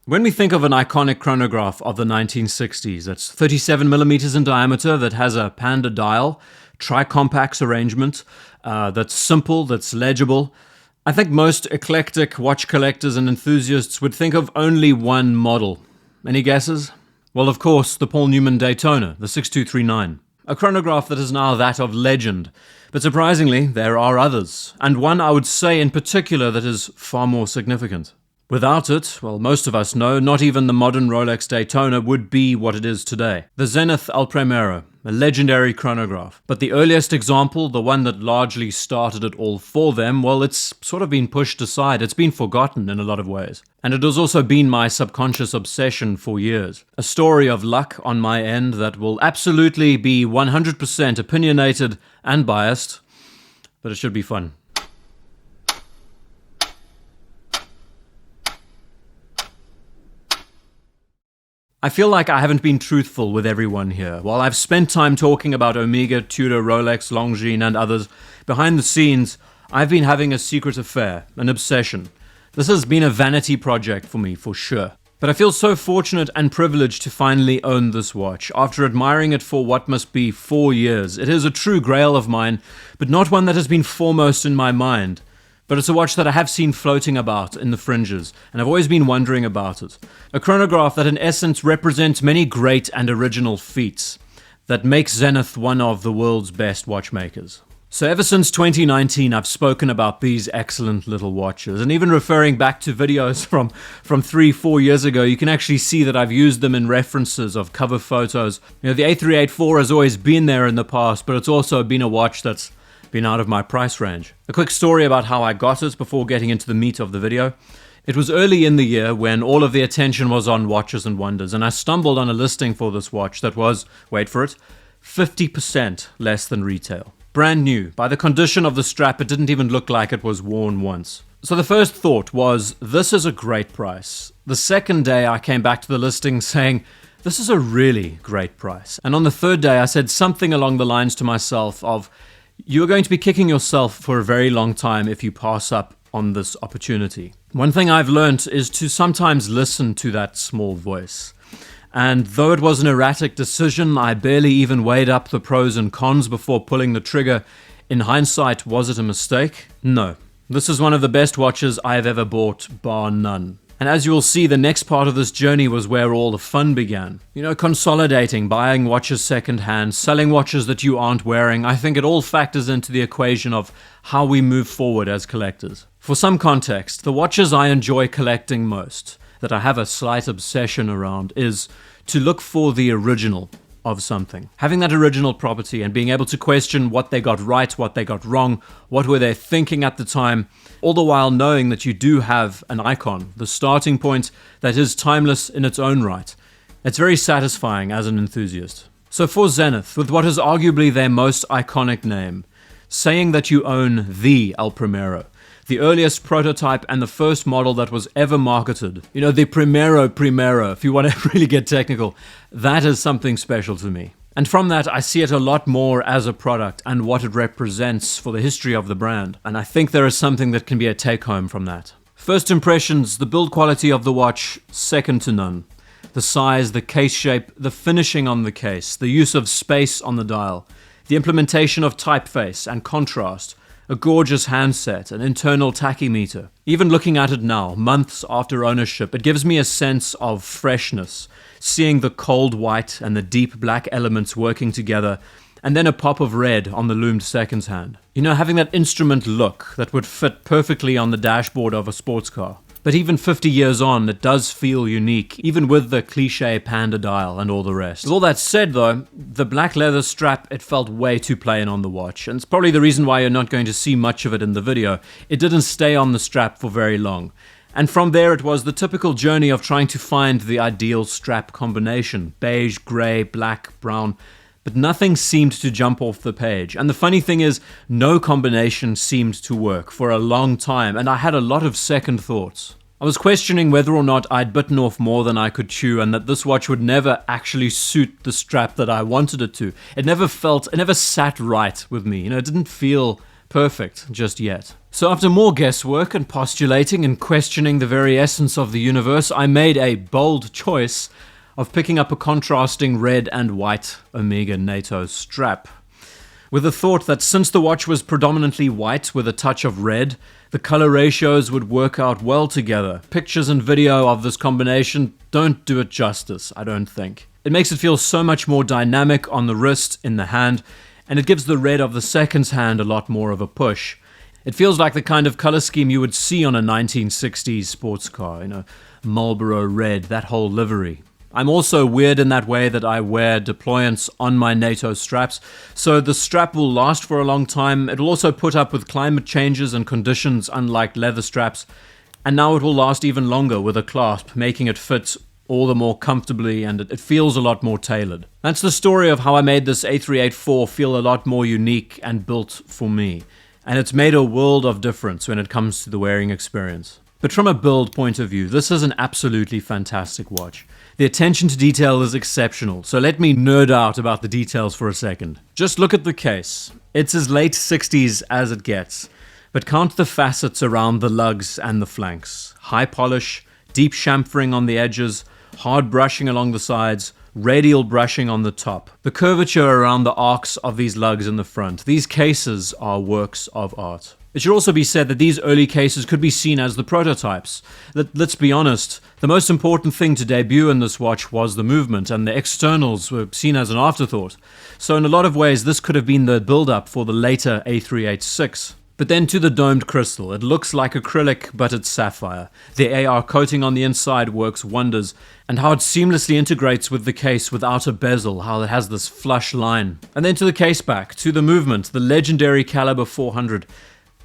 When we think of an iconic chronograph of the 1960s, that's 37mm in diameter, that has a panda dial, tri-compax arrangement, that's simple, that's legible, I think most eclectic watch collectors and enthusiasts would think of only one model. Any guesses? Well, of course, the Paul Newman Daytona, the 6239. A chronograph that is now that of legend. But surprisingly, there are others, and one I would say in particular that is far more significant. Without it, well, most of us know, not even the modern Rolex Daytona would be what it is today. The Zenith El Primero, a legendary chronograph. But the earliest example, the one that largely started it all for them, well, it's sort of been pushed aside. It's been forgotten in a lot of ways. And it has also been my subconscious obsession for years. A story of luck on my end that will absolutely be 100% opinionated and biased, but it should be fun. I feel like I haven't been truthful with everyone here. While I've spent time talking about Omega, Tudor, Rolex, Longines, and others, behind the scenes, I've been having a secret affair, an obsession. This has been a vanity project for me, for sure. But I feel so fortunate and privileged to finally own this watch. After admiring it for what must be 4 years, it is a true grail of mine, but not one that has been foremost in my mind. But it's a watch that I have seen floating about in the fringes, and I've always been wondering about it. A chronograph that in essence represents many great and original feats, that makes Zenith one of the world's best watchmakers. So ever since 2019, I've spoken about these excellent little watches, and even referring back to videos from 3-4 years ago, you can actually see that I've used them in references of cover photos. You know, the A384 has always been there in the past, but it's also been a watch that's been out of my price range. A quick story about how I got it before getting into the meat of the video. It was early in the year when all of the attention was on watches and wonders, and I stumbled on a listing for this watch that was, wait for it, 50% less than retail. Brand new. By the condition of the strap, it didn't even look like it was worn once. So the first thought was, this is a great price. The second day I came back to the listing saying, this is a really great price. And on the third day I said something along the lines to myself of, you are going to be kicking yourself for a very long time if you pass up on this opportunity. One thing I've learned is to sometimes listen to that small voice. And though it was an erratic decision, I barely even weighed up the pros and cons before pulling the trigger. In hindsight, was it a mistake? No. This is one of the best watches I have ever bought, bar none. And as you will see, the next part of this journey was where all the fun began. You know, consolidating, buying watches second-hand, selling watches that you aren't wearing. I think it all factors into the equation of how we move forward as collectors. For some context, the watches I enjoy collecting most, that I have a slight obsession around, is to look for the original of something. Having that original property and being able to question what they got right, what they got wrong, what were they thinking at the time, all the while knowing that you do have an icon, the starting point that is timeless in its own right. It's very satisfying as an enthusiast. So for Zenith, with what is arguably their most iconic name, saying that you own the El Primero, the earliest prototype and the first model that was ever marketed. You know, the Primero, if you want to really get technical, that is something special to me. And from that, I see it a lot more as a product and what it represents for the history of the brand. And I think there is something that can be a take-home from that. First impressions, the build quality of the watch, second to none. The size, the case shape, the finishing on the case, the use of space on the dial, the implementation of typeface and contrast, a gorgeous handset, an internal tachymeter. Even looking at it now, months after ownership, it gives me a sense of freshness, seeing the cold white and the deep black elements working together, and then a pop of red on the loomed seconds hand. You know, having that instrument look that would fit perfectly on the dashboard of a sports car. But even 50 years on, it does feel unique, even with the cliché panda dial and all the rest. With all that said though, the black leather strap, it felt way too plain on the watch, and it's probably the reason why you're not going to see much of it in the video. It didn't stay on the strap for very long. And from there it was the typical journey of trying to find the ideal strap combination. Beige, grey, black, brown. But nothing seemed to jump off the page. And the funny thing is, no combination seemed to work for a long time, and I had a lot of second thoughts. I was questioning whether or not I'd bitten off more than I could chew, and that this watch would never actually suit the strap that I wanted it to. It never sat right with me. You know, it didn't feel perfect just yet. So after more guesswork and postulating and questioning the very essence of the universe, I made a bold choice of picking up a contrasting red and white Omega Nato strap, with the thought that since the watch was predominantly white with a touch of red, the color ratios would work out well together. Pictures and video of this combination don't do it justice, I don't think. It makes it feel so much more dynamic on the wrist, in the hand, and it gives the red of the second's hand a lot more of a push. It feels like the kind of color scheme you would see on a 1960s sports car, Marlboro red, that whole livery. I'm also weird in that way that I wear deployants on my Nato straps, so the strap will last for a long time. It will also put up with climate changes and conditions unlike leather straps, and now it will last even longer with a clasp, making it fit all the more comfortably, and it feels a lot more tailored. That's the story of how I made this A384 feel a lot more unique and built for me, and it's made a world of difference when it comes to the wearing experience. But from a build point of view, this is an absolutely fantastic watch. The attention to detail is exceptional, so let me nerd out about the details for a second. Just look at the case. It's as late 60s as it gets, but count the facets around the lugs and the flanks. High polish, deep chamfering on the edges, hard brushing along the sides, radial brushing on the top. The curvature around the arcs of these lugs in the front. These cases are works of art. It should also be said that these early cases could be seen as the prototypes. Let's be honest, the most important thing to debut in this watch was the movement, and the externals were seen as an afterthought. So in a lot of ways, this could have been the build-up for the later A386. But then to the domed crystal, it looks like acrylic, but it's sapphire. The AR coating on the inside works wonders, and how it seamlessly integrates with the case without a bezel, how it has this flush line. And then to the case back, to the movement, the legendary caliber 400.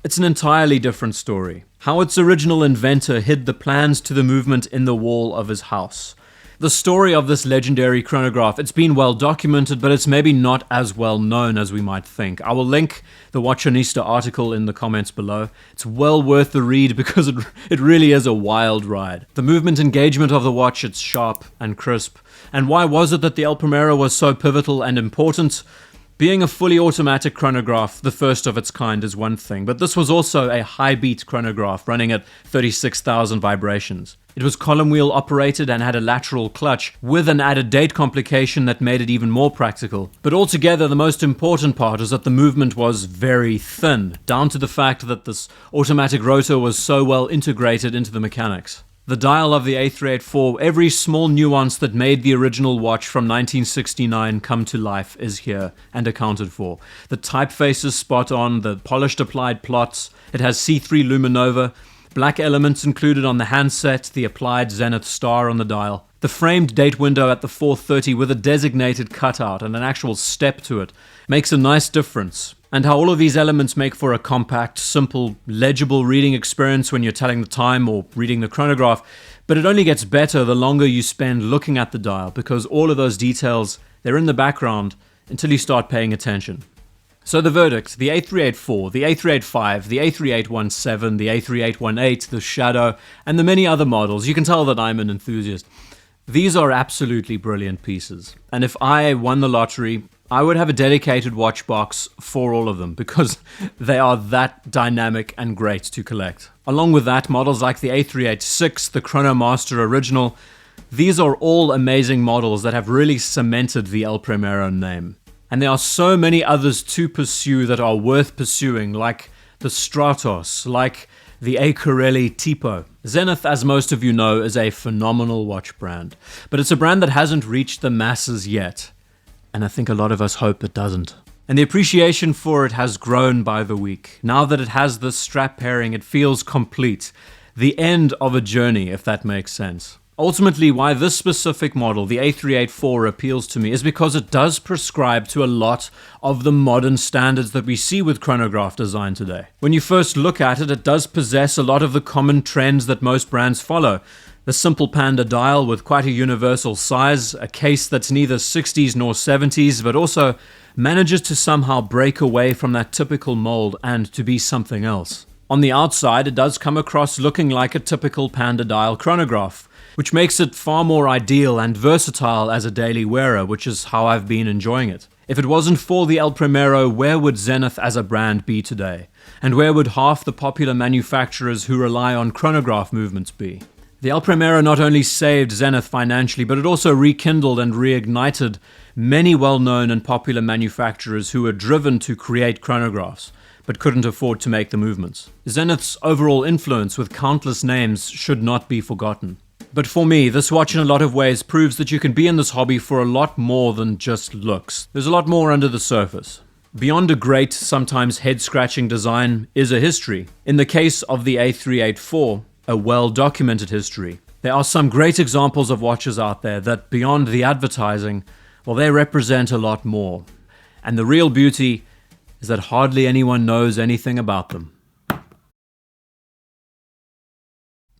It's an entirely different story. How its original inventor hid the plans to the movement in the wall of his house. The story of this legendary chronograph, it's been well documented, but it's maybe not as well known as we might think. I will link the Watchonista article in the comments below. It's well worth the read because it really is a wild ride. The movement engagement of the watch, it's sharp and crisp. And why was it that the El Primero was so pivotal and important? Being a fully automatic chronograph, the first of its kind, is one thing, but this was also a high-beat chronograph running at 36,000 vibrations. It was column wheel operated and had a lateral clutch, with an added date complication that made it even more practical. But altogether, the most important part is that the movement was very thin, down to the fact that this automatic rotor was so well integrated into the mechanics. The dial of the A384, every small nuance that made the original watch from 1969 come to life is here and accounted for. The typeface is spot on, the polished applied plots, it has C3 luminova, black elements included on the handset, the applied Zenith star on the dial. The framed date window at the 430 with a designated cutout and an actual step to it makes a nice difference. And how all of these elements make for a compact, simple, legible reading experience when you're telling the time or reading the chronograph. But it only gets better the longer you spend looking at the dial, because all of those details, they're in the background until you start paying attention. So the verdict, the A384, the A385, the A3817, the A3818, the Shadow, and the many other models, you can tell that I'm an enthusiast. These are absolutely brilliant pieces. And if I won the lottery, I would have a dedicated watch box for all of them because they are that dynamic and great to collect. Along with that, models like the A386, the Chronomaster original, these are all amazing models that have really cemented the El Primero name. And there are so many others to pursue that are worth pursuing, like the Stratos, like the Acorelli Tipo. Zenith, as most of you know, is a phenomenal watch brand, but it's a brand that hasn't reached the masses yet. And I think a lot of us hope it doesn't. And the appreciation for it has grown by the week. Now that it has this strap pairing, it feels complete. The end of a journey, if that makes sense. Ultimately, why this specific model, the A384, appeals to me is because it does prescribe to a lot of the modern standards that we see with chronograph design today. When you first look at it, it does possess a lot of the common trends that most brands follow. The simple panda dial with quite a universal size, a case that's neither 60s nor 70s, but also manages to somehow break away from that typical mold and to be something else. On the outside, it does come across looking like a typical panda dial chronograph, which makes it far more ideal and versatile as a daily wearer, which is how I've been enjoying it. If it wasn't for the El Primero, where would Zenith as a brand be today? And where would half the popular manufacturers who rely on chronograph movements be? The El Primero not only saved Zenith financially, but it also rekindled and reignited many well-known and popular manufacturers who were driven to create chronographs, but couldn't afford to make the movements. Zenith's overall influence with countless names should not be forgotten. But for me, this watch in a lot of ways proves that you can be in this hobby for a lot more than just looks. There's a lot more under the surface. Beyond a great, sometimes head-scratching design is a history. In the case of the A384, a well-documented history. There are some great examples of watches out there that, beyond the advertising, well, they represent a lot more. And the real beauty is that hardly anyone knows anything about them.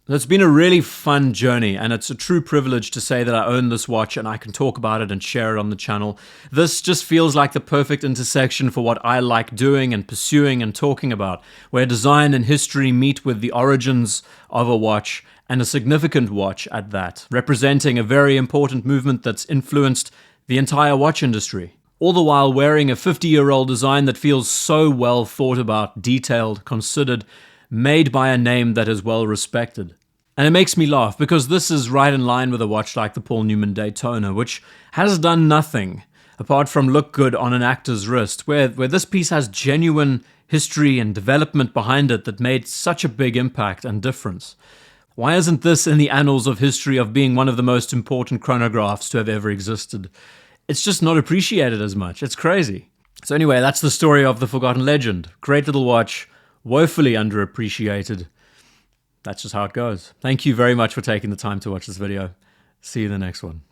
It's been a really fun journey, and it's a true privilege to say that I own this watch and I can talk about it and share it on the channel. This just feels like the perfect intersection for what I like doing and pursuing and talking about, where design and history meet with the origins of a watch, and a significant watch at that, representing a very important movement that's influenced the entire watch industry. All the while wearing a 50-year-old design that feels so well thought about, detailed, considered, made by a name that is well respected. And it makes me laugh because this is right in line with a watch like the Paul Newman Daytona, which has done nothing apart from look good on an actor's wrist, where this piece has genuine history and development behind it that made such a big impact and difference. Why isn't this in the annals of history of being one of the most important chronographs to have ever existed? It's just not appreciated as much. It's crazy. So anyway, that's the story of the Forgotten Legend. Great little watch, woefully underappreciated. That's just how it goes. Thank you very much for taking the time to watch this video. See you in the next one.